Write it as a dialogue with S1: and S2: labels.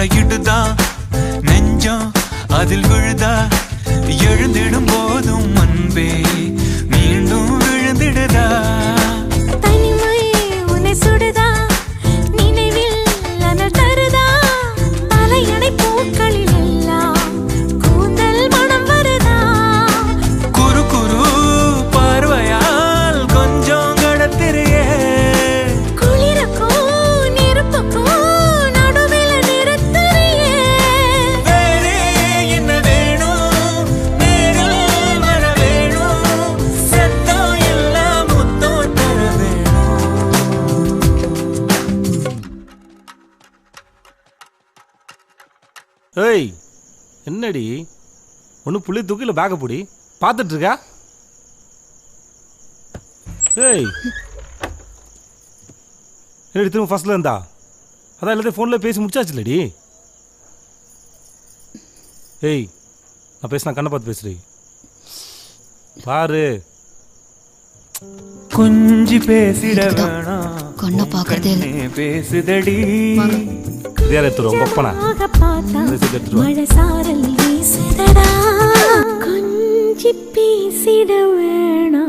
S1: முறையிடுதா நெஞ்சம் அதில் விழுதா எழுந்திடும் போதும் அன்பே மீண்டும் விழுந்திடுதா
S2: தனிமை உன்னை சுடுதா நினைவில் அனல் தருதா தலையணை பூக்களில் எல்லாம் கூந்தல் மனம் வருதா
S1: குறு குறு பார்வையால் கொஞ்சம் கடத்திரியே
S2: குளிருக்கும் நெருப்புக்கும் நடுவில் நிறுத்துறியே
S1: வேறே என்ன வேணும் நேரில் வர வேணும் சத்தம் எல்லாம் முத்தம் தர வேணும்.
S3: ஏய் என்னடி ஒன்று புள்ளி தூக்கில பேக்க பிடி பார்த்துட்டு இருக்கா? ஏய் என்னடி திரும்ப ஃபர்ஸ்ட்ல இருந்தா? அதான் எல்லாத்தையும் ஃபோனில் பேசி முடிச்சாச்சுல்லடி. ஏய் நான் பேசினா கண்ணை பார்த்து பேசுறீ பாரு.
S1: கொஞ்சி பேசிட வேணாம்
S4: கண்ணை பார்க்கறதே இல்ல.
S1: கண்ணே பேசுதடி
S3: வேற எடுத்துருவோம் ஒப்பனா
S2: பார்த்தா மழை சாரல் வீசுதடா கொஞ்சி பேசிட வேணாம்